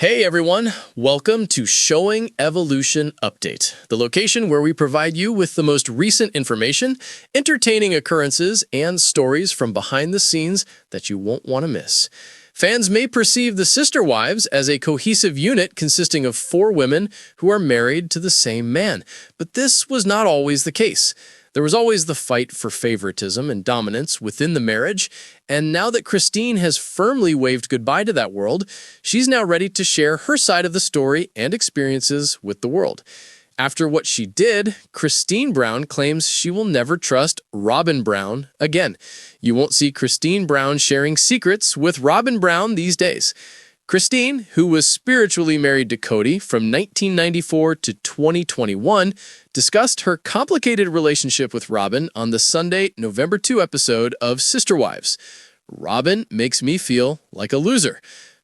Hey everyone, welcome to Showing Evolution Update, the location where we provide you with the most recent information, entertaining occurrences, and stories from behind the scenes that you won't want to miss. Fans may perceive the Sister Wives as a cohesive unit consisting of 4 women who are married to the same man, but this was not always the case. There was always the fight for favoritism and dominance within the marriage, and now that Christine has firmly waved goodbye to that world, she's now ready to share her side of the story and experiences with the world. After what she did, Christine Brown claims she will never trust Robyn Brown again. You won't see Christine Brown sharing secrets with Robyn Brown these days. Christine, who was spiritually married to Kody from 1994 to 2021, discussed her complicated relationship with Robyn on the Sunday, November 2 episode of Sister Wives. Robyn makes me feel like a loser,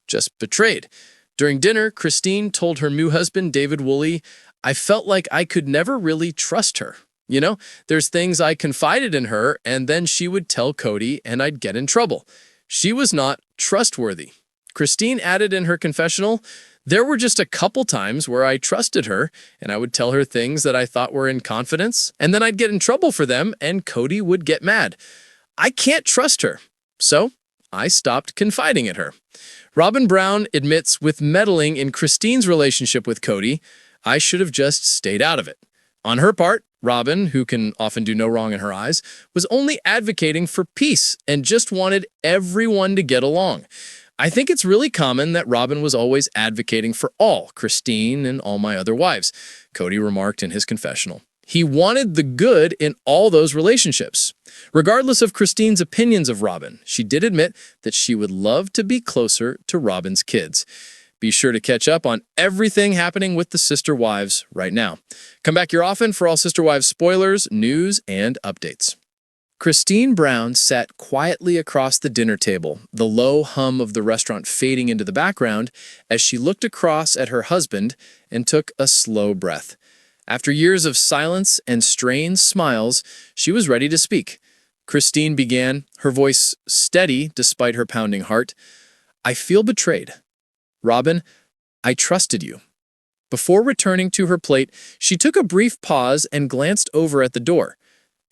just betrayed. During dinner, Christine told her new husband, David Woolley, I felt like I could never really trust her. You know, there's things I confided in her, and then she would tell Kody, and I'd get in trouble. She was not trustworthy. Christine added in her confessional, there were just a couple times where I trusted her and I would tell her things that I thought were in confidence, and then I'd get in trouble for them and Kody would get mad. I can't trust her, so I stopped confiding in her. Robyn Brown admits with meddling in Christine's relationship with Kody, I should have just stayed out of it. On her part, Robyn, who can often do no wrong in her eyes, was only advocating for peace and just wanted everyone to get along. I think it's really common that Robyn was always advocating for all, Christine and all my other wives, Kody remarked in his confessional. He wanted the good in all those relationships. Regardless of Christine's opinions of Robyn, she did admit that she would love to be closer to Robyn's kids. Be sure to catch up on everything happening with the Sister Wives right now. Come back here often for all Sister Wives spoilers, news, and updates. Christine Brown sat quietly across the dinner table, the low hum of the restaurant fading into the background as she looked across at her husband and took a slow breath. After years of silence and strained smiles, she was ready to speak. Christine began, her voice steady despite her pounding heart. I feel betrayed. Robyn, I trusted you. Before returning to her plate, she took a brief pause and glanced over at the door.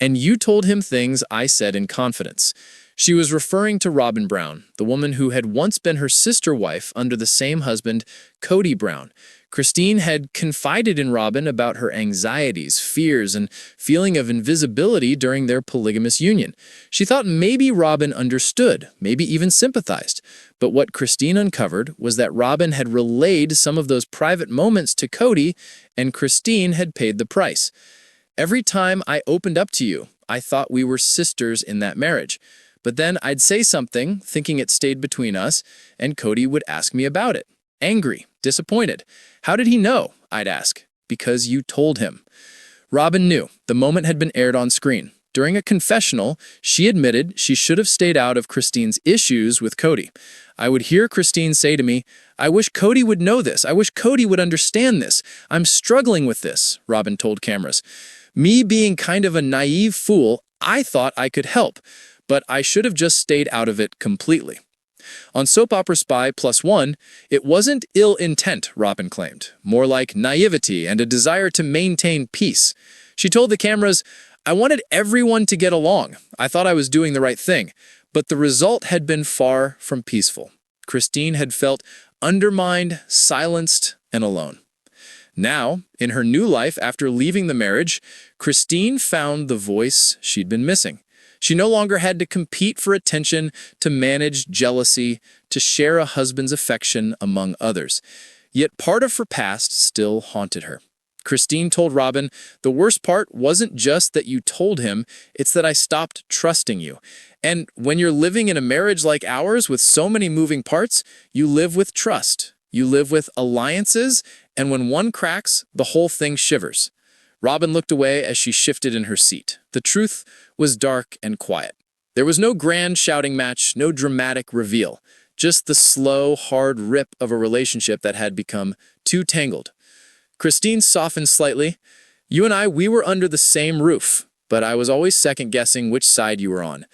And you told him things I said in confidence. She was referring to Robyn Brown, the woman who had once been her sister wife under the same husband, Kody Brown. Christine had confided in Robyn about her anxieties, fears, and feeling of invisibility during their polygamous union. She thought maybe Robyn understood, maybe even sympathized. But what Christine uncovered was that Robyn had relayed some of those private moments to Kody, and Christine had paid the price. Every time I opened up to you, I thought we were sisters in that marriage. But then I'd say something, thinking it stayed between us, and Kody would ask me about it. Angry, disappointed. How did he know? I'd ask. Because you told him. Robyn knew. The moment had been aired on screen. During a confessional, she admitted she should have stayed out of Christine's issues with Kody. I would hear Christine say to me, I wish Kody would know this. I wish Kody would understand this. I'm struggling with this, Robyn told cameras. Me being kind of a naive fool, I thought I could help, but I should have just stayed out of it completely. On Soap Opera Spy +1, it wasn't ill intent, Robyn claimed, more like naivety and a desire to maintain peace. She told the cameras, I wanted everyone to get along. I thought I was doing the right thing, but the result had been far from peaceful. Christine had felt undermined, silenced, and alone. Now, in her new life after leaving the marriage, Christine found the voice she'd been missing. She no longer had to compete for attention, to manage jealousy, to share a husband's affection, among others. Yet part of her past still haunted her. Christine told Robyn, the worst part wasn't just that you told him, it's that I stopped trusting you. And when you're living in a marriage like ours with so many moving parts, you live with trust. You live with alliances, and when one cracks, the whole thing shivers. Robyn looked away as she shifted in her seat. The truth was dark and quiet. There was no grand shouting match, no dramatic reveal, just the slow, hard rip of a relationship that had become too tangled. Christine softened slightly. You and I, we were under the same roof, but I was always second-guessing which side you were on,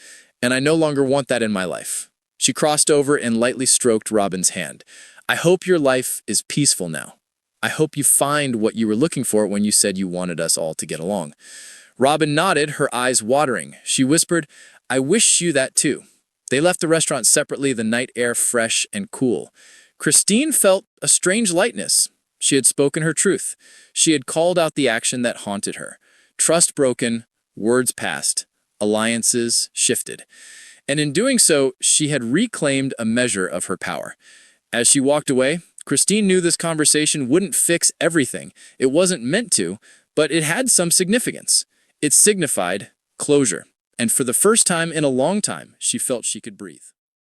and I no longer want that in my life. She crossed over and lightly stroked Robyn's hand. I hope your life is peaceful now. I hope you find what you were looking for when you said you wanted us all to get along." Robyn nodded, her eyes watering. She whispered, "I wish you that too." They left the restaurant separately, the night air fresh and cool. Christine felt a strange lightness. She had spoken her truth. She had called out the action that haunted her. Trust broken, words passed, alliances shifted. And in doing so, she had reclaimed a measure of her power. As she walked away, Christine knew this conversation wouldn't fix everything. It wasn't meant to, but it had some significance. It signified closure. And for the first time in a long time, she felt she could breathe.